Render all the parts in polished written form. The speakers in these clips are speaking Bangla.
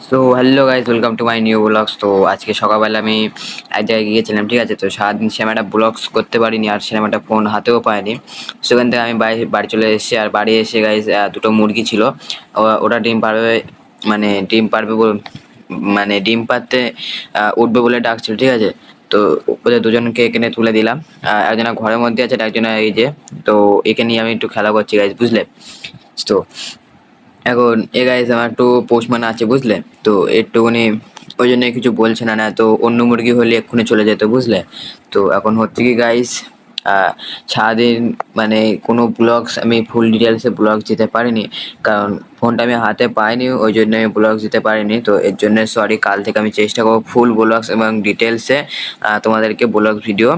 So hello guys, welcome to my new blogs. তো আজকে সকালবেলা আমি এক জায়গায় গিয়েছিলাম, ঠিক আছে। তো সারাদিন সেরকম একটা ব্লগস করতে পারিনি, আর সেরকম একটা ফোন হাতেও পাইনি। সেখান থেকে আমি বাড়ি চলে এসেছি। আর বাড়ি এসে গাইজ দুটো মুরগি ছিল, ওটা ডিম পারবে, মানে ডিম পারবে মানে ডিম পারতে উঠবে বলে ডাকছিল, ঠিক আছে। তো ওদের দুজনকে এখানে তুলে দিলাম। একজনা ঘরের মধ্যে আছে, আর একজনা এই যে। তো একে নিয়ে আমি একটু খেলা করছি গাইজ, বুঝলে। তো এখন গাইস আমার একটু পোস্টম্যান আছে, বুঝলে। তো একটুখানি ওই জন্য কিছু বলছে না, না তো অন্য মুরগি হলে এক্ষুনি চলে যেত, বুঝলে। তো এখন হচ্ছে কি গাইস, সারাদিন মানে কোনো ব্লগস আমি ফুল ডিটেলসে ব্লগ দিতে পারিনি, কারণ ফোনটা আমি হাতে পাইনি, ওই জন্য আমি ব্লগস দিতে পারিনি। তো এর জন্য সরি। কাল থেকে আমি চেষ্টা করবো ফুল ব্লগস এবং ডিটেলসে তোমাদেরকে ব্লগ ভিডিও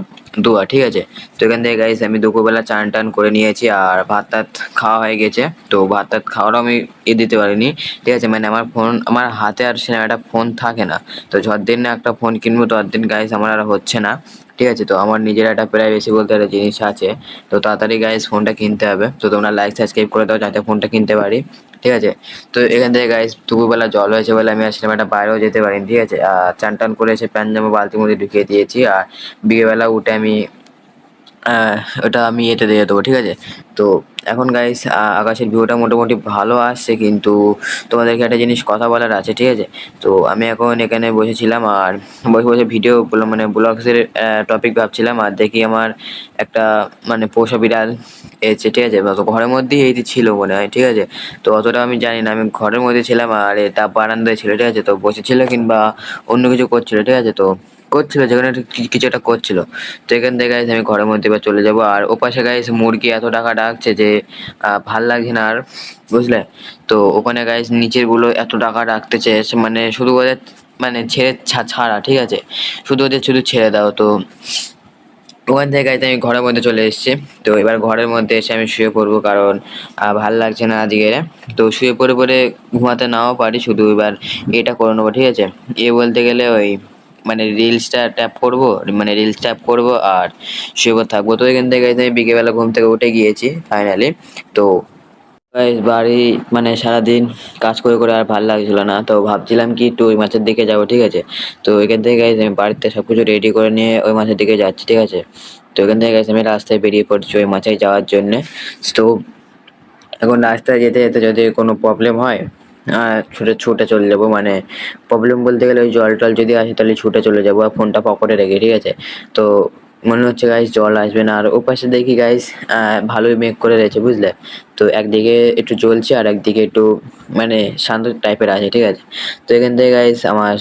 দেওয়া, ঠিক আছে। তো এখান থেকে গাইস আমি দুপুরবেলা চান টান করে নিয়েছি, আর ভাত টাত খাওয়া হয়ে গেছে। তো ভাত টাত খাওয়ারও আমি দিতে পারিনি, ঠিক আছে। মানে আমার ফোন আমার হাতে আর সেরকম একটা ফোন থাকে না। তো যতদিন না একটা ফোন কিনবো ততদিন গাইস আমার আর হচ্ছে না, ঠিক আছে। তো আমার নিজের একটা প্রাইভেসি বলতে একটা জিনিস আছে। তো তাড়াতাড়ি গাইস ফোনটা কিনতে হবে। তো তোমরা লাইক সাবস্ক্রাইব করে দাও যাতে ফোনটা কিনতে পারি, ঠিক আছে। তো এখান থেকে গাইস দুপুরবেলা জল হয়েছে বলে আমি আর সেরকম একটা বাইরেও যেতে পারিনি, ঠিক আছে। আর চান টান করে এসে প্যান্ট জামা বালতির মধ্যে ঢুকিয়ে দিয়েছি। আর বিকেলবেলা উঠে আমি ওটা আমি এতে দিয়ে দেবো, ঠিক আছে। তো এখন গাইস আকাশের ভিউটা মোটামুটি ভালো আসছে, কিন্তু তোমাদেরকে একটা জিনিস কথা বলার আছে, ঠিক আছে। তো আমি এখন এখানে বসেছিলাম, আর বসে বসে ভিডিও মানে ব্লগসের টপিক ভাবছিলাম, আর দেখি আমার একটা মানে পোষা বিড়াল এসেছে, ঠিক আছে। তো ঘরের মধ্যেই এই ছিল মনে হয়, ঠিক আছে। তো অতটা আমি জানি না, আমি ঘরের মধ্যে ছিলাম আর এটা বারান্দায় ছিল, ঠিক আছে। তো বসেছিল কিংবা অন্য কিছু করছিল, ঠিক আছে। তো করছিল যেখানে কিছু একটা করছিল। তো এখান থেকে গাইস আমি ঘরের মধ্যে এবার চলে যাবো। আর ওপাশে গাইস মুরগি এত টাকা ডাকছে যে ভাল লাগছে না আর, বুঝলে। তো ওখানে গাইস নিচের গুলো এত টাকা ডাকতেছে, মানে শুধু ওদের মানে ছেড়ে ছাড়া, ঠিক আছে। শুধু ওদের শুধু ছেড়ে দাও। তো ওখান থেকে গাইস আমি ঘরের মধ্যে চলে এসেছি। তো এবার ঘরের মধ্যে এসে আমি শুয়ে পড়বো, কারণ ভাল লাগছে না আজকে। তো শুয়ে পড়ে পড়ে ঘুমাতে নাও পারি, শুধু এবার এটা করে নেবো, ঠিক আছে। বলতে গেলে ওই মানে রিলসটা ট্যাপ করবো, মানে রিলস ট্যাপ করবো আর শুয়ে থাকবো। তো এখান থেকে আমি বিকেলবেলা ঘুম থেকে উঠে গিয়েছি ফাইনালি। তো গাইস বাড়ি মানে সারাদিন কাজ করে করে আর ভাল লাগছিল না, তো ভাবছিলাম কি একটু ওই মাছের দিকে যাবো, ঠিক আছে। তো এখান থেকে গাইস আমি বাড়িতে সবকিছু রেডি করে নিয়ে ওই মাছের দিকে যাচ্ছি, ঠিক আছে। তো এখান থেকে গাইস আমি রাস্তায় বেরিয়ে পড়ছি ওই মাছে যাওয়ার জন্যে। তো এখন রাস্তায় যেতে যেতে যদি কোনো প্রবলেম হয় ছুটে ছুটে চলে যাবো, মানে প্রবলেম বলতে গেলে ওই জল টল যদি আসে তাহলে ছুটে চলে যাবো, আর ফোনটা পকেটে রেখে, ঠিক আছে। তো মনে হচ্ছে গাইস জল আসবে না, আর ওপাশে দেখি গাইস ভালোই মেঘ করে রয়েছে, বুঝলে। তো একদিকে একটু জ্বলছে আর একদিকে একটু মানে শান্ত টাইপের আছে, ঠিক আছে। তো এখান থেকে গাইস আমার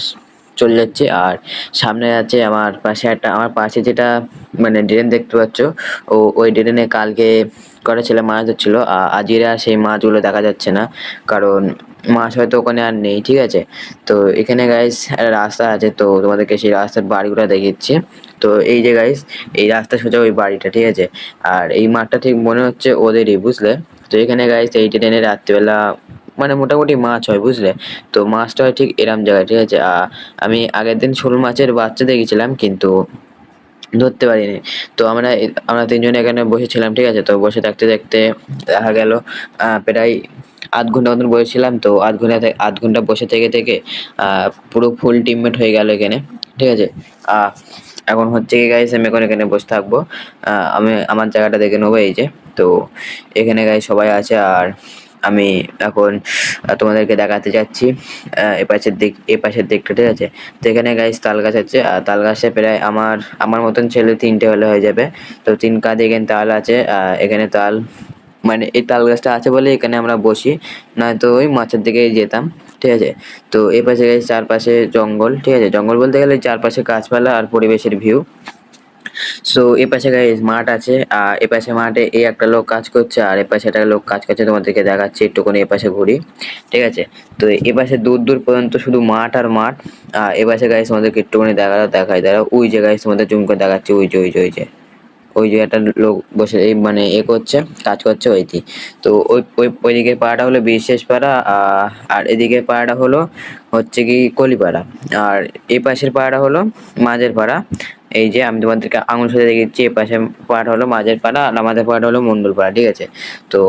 চলে যাচ্ছে, আর সামনে আছে আমার পাশে যেটা মানে ড্রেন দেখতে পাচ্ছ, ওই ড্রেনে কালকে কটা ছেলে মাছ ধরছিল। আজকে আর সেই মাছগুলো দেখা যাচ্ছে না, কারণ মাছ হয়তো ওখানে আর নেই, ঠিক আছে। তো এখানে গাইস একটা রাস্তা আছে, তো তোমাদেরকে সেই রাস্তার বাড়িগুলো দেখাচ্ছি। তো এই যে গাইস এই রাস্তা সোজা ওই বাড়িটা, ঠিক আছে। আর এই মাঠটা ঠিক মনে হচ্ছে ওদেরই, বুঝলে। তো এখানে গাইস এই ট্রেনে রাত্রিবেলা মানে মোটামুটি মাছ হয়, বুঝলে। তো মাছটা হয় ঠিক এরম জায়গায়, ঠিক আছে। আমি আগের দিন শোল মাছের বাচ্চা দেখেছিলাম, কিন্তু ধরতে পারিনি। তো আমরা তিনজনে এখানে বসেছিলাম, ঠিক আছে। তো বসে থাকতে থাকতে দেখা গেল প্রায় আধ ঘন্টা মতন বসেছিলাম। তো আধ ঘন্টা বসে থেকে থেকে পুরো ফুল টিমমেট হয়ে গেল এখানে, ঠিক আছে। এখন হচ্ছে কি গাইস আমি এখন এখানে বসে থাকবো। আমি আমার জায়গাটা দেখে নেবো, এই যে। তো এখানে গাইস সবাই আছে, আর আমি এখন তোমাদেরকে দেখাতে যাচ্ছি এপাশের দিকটা, ঠিক আছে। তো এখানে গাইস তাল গাছ আছে, আর তাল গাছে প্রায় আমার মতন ছেলে 3টে হলে হয়ে যাবে। তো 3 কাঁধে এখানে তাল আছে, এখানে তাল মানে এই তাল গাছটা আছে বলে এখানে আমরা বসি, নয়তো ওই মাছের দিকে যেতাম, ঠিক আছে। তো এই পাশে গাইস চারপাশে জঙ্গল, ঠিক আছে। জঙ্গল বলতে গেলে চারপাশে গাছপালা আর পরিবেশের ভিউ। সো এপাশে গাইস মাঠ আছে, আর এপাশে মাঠে একটা লোক কাজ করছে, আর এপাশে একটা লোক কাজ করছে, তোমাদেরকে দেখাচ্ছি একটুখানি এপাশে ঘুরি, ঠিক আছে। তো এপাশে দূর দূর পর্যন্ত শুধু মাঠ আর মাঠ। এপাশে গাইস তোমাদেরকে একটুখানি দেখাই দাঁড়াও, ওই যে গাইস তোমাদের জুম করে দেখাচ্ছি, ওই যে একটা লোক বসে এই মানে করছে, কাজ করছে ওইটি। তো ওই দিকের পাড়াটা হলো বিশেষ পাড়া, আর এদিকের পাড়াটা হচ্ছে কি কলিপাড়া। আর এই পাশের পাড়াটা হলো মাঝের পাড়া। এই যে আমি তোমাদেরকে আঙুল সাথে দেখিয়েছি, এই পাশের পাড়াটা হলো মাঝের পাড়া, আর আমাদের পাড়াটা হলো মন্ডল পাড়া, ঠিক আছে। তো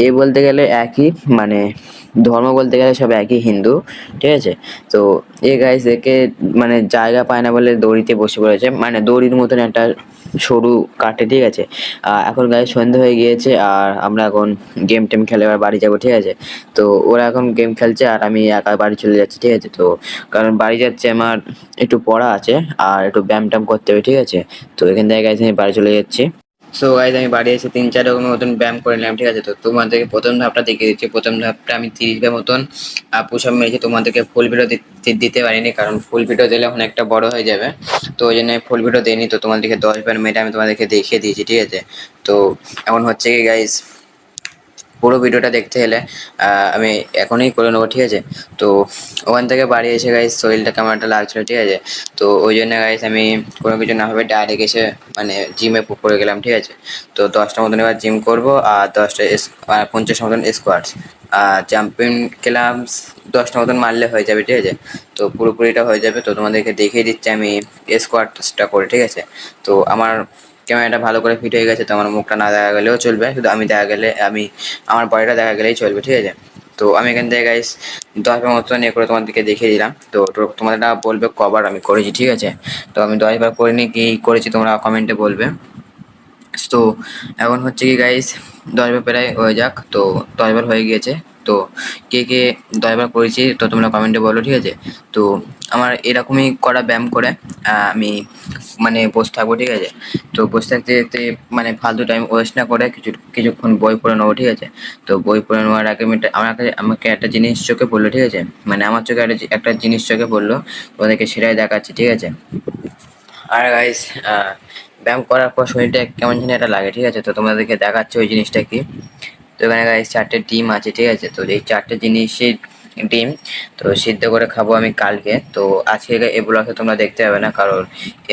এই বলতে গেলে একই, মানে ধর্ম বলতে গেলে সব একই হিন্দু, ঠিক আছে? তো গাইস একে মানে জায়গা পায় না বলে দড়িতে বসে পড়েছে, মানে দড়ির মতন একটা সরু কাঠে, ঠিক আছে? এখন গাইস সন্ধ্যে হয়ে গিয়েছে আর আমরা এখন গেম টেম খেলে এবার বাড়ি যাবো, ঠিক আছে? তো ওরা এখন গেম খেলছে আর আমি একা বাড়ি চলে যাচ্ছি, ঠিক আছে? তো কারণ বাড়ি যাচ্ছে আমার একটু পড়া আছে আর একটু ব্যায়াম ট্যাম করতে হবে, ঠিক আছে? তো এখান থেকে গাইস আমি বাড়ি চলে যাচ্ছি। সো গাইজ আমি বাড়ি এসে 3-4 রকমের মতন ব্যায়াম করে নিলাম, ঠিক আছে? তো তোমাদেরকে প্রথম ধাপটা দেখিয়ে দিচ্ছি। প্রথম ধাপটা আমি 30 মতন পুশ আপ মেরেছি। তোমাদেরকে ফুল ভিডিও দিতে পারিনি, কারণ ফুল ভিডিও দিলে অনেকটা বড় হয়ে যাবে, তো ওই জন্য ফুল ভিডিও দিইনি। তো তোমাদেরকে 10 বার মেরে আমি তোমাদেরকে দেখিয়ে দিয়েছি, ঠিক আছে? তো এখন হচ্ছে কি গাইজ, পুরো ভিডিওটা দেখতে হলে আমি এখনই করে নেবো, ঠিক আছে? তো ওখান থেকে বাড়ি এসে গাইস শরীরটা কেমন একটা লাগছিল, ঠিক আছে? তো ওই জন্য গাইস আমি কোনো কিছু না ভাবে ডাইরেক্ট এসে মানে জিমে করে গেলাম, ঠিক আছে? তো 10টা মতন এবার জিম করবো আর 50 মতন স্কোয়াডস আর জাম্পিং ক্লাবস 10টা মতন মারলে হয়ে যাবে, ঠিক আছে? তো পুরোপুরিটা হয়ে যাবে। তো তোমাদেরকে দেখিয়ে দিচ্ছি আমি স্কোয়াডসটা করে, ঠিক আছে? তো আমার ক্যামেরাটা ভালো করে ফিট হয়ে গেছে, তো আমার মুখটা না দেখা গেলেও চলবে, শুধু আমি আমার বডিটা দেখা গেলেই চলবে, ঠিক আছে? তো আমি এখান থেকে গাইস 10বার মতন করে তোমাদেরকে দেখিয়ে দিলাম। তো তোমাদের বলবে কবার আমি করেছি, ঠিক আছে? তো আমি 10বার করিনি, কি করেছি তোমরা কমেন্টে বলবে। তো এখন হচ্ছে কি গাইস, 10বার প্রায় হয়ে যাক। তো 10বার হয়ে গিয়েছে। তো কে কে 10বার করেছি তো তোমরা কমেন্টে বলো, ঠিক আছে? তো আমার এরকমই করা ব্যায়াম করে আমি মানে বসে থাকবো, ঠিক আছে? তো বসে থাকতে থাকতে মানে ফালতু টাইম ওয়েস্ট না করে কিছুক্ষণ বই পড়ে নেবো, ঠিক আছে? তো বই পড়ে নেওয়ার আগে আমাকে একটা জিনিস চোখে পড়লো, ঠিক আছে? মানে আমার চোখে একটা জিনিস চোখে পড়লো, তোমাদেরকে সেটাই দেখাচ্ছি, ঠিক আছে? আর গাইস ব্যায়াম করার পর শরীরটা কেমন জানি একটা লাগে, ঠিক আছে? তো তোমাদেরকে দেখাচ্ছে ওই জিনিসটা কি। তো এখানে গাইস 4টে ডিম আছে, ঠিক আছে? তো এই 4টে জিনিসের ডিম তো সিদ্ধ করে খাবো আমি কালকে। তো আজকে এই ব্লগে তোমরা দেখতে পাবে না, কারণ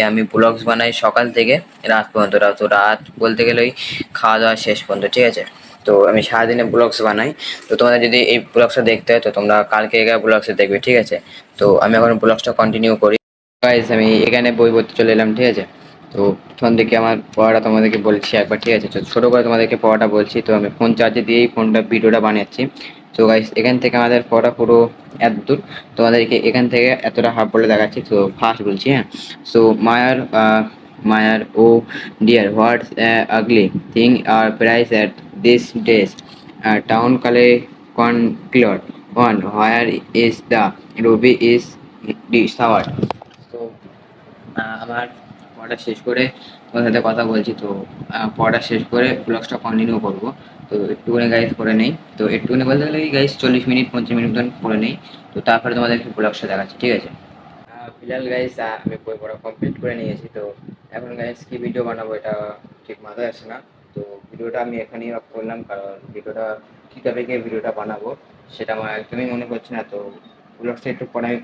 আমি ব্লগস বানাই সকাল থেকে রাত পর্যন্ত। তো রাত বলতে গেলে ওই খাওয়া দাওয়া শেষ পর্যন্ত, ঠিক আছে? তো আমি সারাদিনে ব্লগস বানাই। তো তোমাদের যদি এই ব্লগসটা দেখতে হয় তো তোমরা কালকে ব্লগসে দেখবে, ঠিক আছে? তো আমি এখন ব্লগসটা কন্টিনিউ করি। গাইস আমি এখানে বই পড়তে চলে এলাম, ঠিক আছে? তো ফোন থেকে আমার পড়াটা তোমাদেরকে বলছি একবার, ঠিক আছে? তো ছোটো করে তোমাদেরকে পড়াটা বলছি। তো আমি ফোন চার্জে দিয়েই ভিডিওটা বানাচ্ছি। তো গাইস এখান থেকে আমাদের পড়া পুরো এত দূর, তোমাদেরকে এখান থেকে এতটা হাফ বলে দেখাচ্ছি। তো ফার্স্ট বলছি, হ্যাঁ? সো মায়ার ও ডিয়ার হোয়াটস আগলি থিং আর price at this days town কালে conclude one where is the ruby is ডিসাওয়ার। তো আমার পড়াটা শেষ করে তোমার সাথে কথা বলছি। তো পড়াটা শেষ করে ব্লগসটা কন্টিনিউ করবো। তো একটুখানি গাইজ করে নেই। তো একটুখানি বলতে গেলে গাইজ 40 মিনিট 50 মিনিট মতন করে নেই। তো তারপরে তোমাদেরকে ব্লগসটা দেখাচ্ছি, ঠিক আছে? ফিলহাল গাইজ আমি বই পড়া কমপ্লিট করে নিয়েছি। তো এখন গাইজ কি ভিডিও বানাবো এটা ঠিক মাথায় আসে না। তো ভিডিওটা আমি এখানেই অফ করলাম, কারণ ভিডিওটা কী টপিকে ভিডিওটা বানাবো সেটা আমার একদমই মনে করছে না। তো ব্লগসটা একটু পরে আমি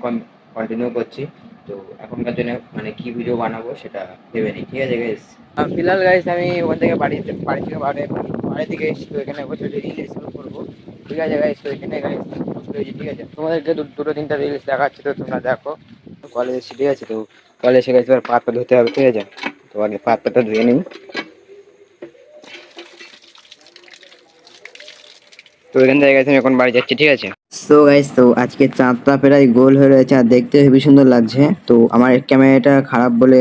কন্টিনিউ করছি। তো এখনকার জন্য মানে কি ভিডিও বানাবো সেটা ভেবে নিই, ঠিক আছে গাইজ? ফিলহাল গাইজ আমি ওখান থেকে বাড়ি থেকে বাড়ি থেকে এসেছি। তো এখানে বসে রিলস করবো, ঠিক আছে গাইজ? তো এখানে গাইজ বসে রয়েছি, ঠিক আছে? তোমাদেরকে দুটো তিনটা রিলস দেখাচ্ছি, তো তোমরা দেখো। কলেজ এসে, ঠিক আছে? তো কলেজ এসে গেছে, এবার পা হাত ধুতে হবে, ঠিক আছে? তো আগে পা হাতটা ধুয়ে নিই। তো এখান থেকে গেছে আমি এখন বাড়ি যাচ্ছি, ঠিক আছে? সো গাইস তো আজকে চাঁদটা প্রায় গোল হয়ে রয়েছে আর দেখতে হেবি সুন্দর লাগছে। তো আমার ক্যামেরাটা খারাপ বলে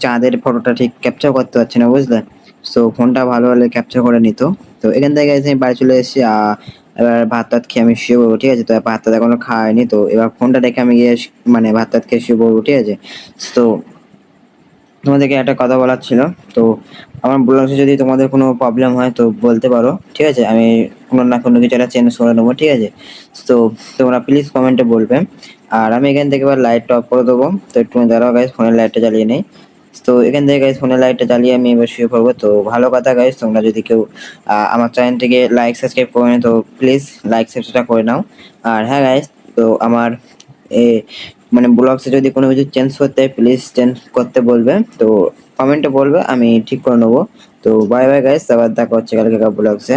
চাঁদের ফটোটা ঠিক ক্যাপচার করতে পারছি না, বুঝলে? সো ফোনটা ভালো হলে ক্যাপচার করে নিত। তো এখান থেকে গাইস আমি বাড়ি চলে এসেছি। এবার ভাত টাত খেয়ে আমি শুয়ে পড়বো, ঠিক আছে? তো ভাত টাত এখনো খাওয়াইনি। তো এবার ফোনটা রেখে আমি গিয়ে মানে ভাত টাত খেয়ে শুয়ে পড়বো, ঠিক আছে? তো তোমাদেরকে একটা কথা বলার ছিল। তো আমার ব্লগে যদি তোমাদের কোনো প্রবলেম হয় তো বলতে পারো, ঠিক আছে? আমি কোনো না কোনো কিছু একটা চেঞ্জ করে নেবো, ঠিক আছে? তো তোমরা প্লিজ কমেন্টে বলবে। আর আমি এখান থেকে এবার লাইটটা অফ করে দেবো। তো একটু দাঁড়াও গাইজ, ফোনের লাইটটা জ্বালিয়ে নেই। তো এখান থেকে গাইজ ফোনের লাইটটা জ্বালিয়ে আমি এবার শুয়ে পড়বো। তো ভালো কথা গাইজ, তোমরা যদি কেউ আমার চ্যানেল থেকে লাইক সাবস্ক্রাইব করে নি তো প্লিজ লাইক সাবস্ক্রাইব করে নাও। আর হ্যাঁ গাইজ, তো আমার এ মানে ব্লগসে যদি কোনো কিছু চেঞ্জ করতে হয় প্লিজ চেঞ্জ করতে বলবে। তো কমেন্টে বলবে, আমি ঠিক করে নেবো। তো বাই বাই গাইস, আবার দেখা হচ্ছে কালকে ব্লগসে।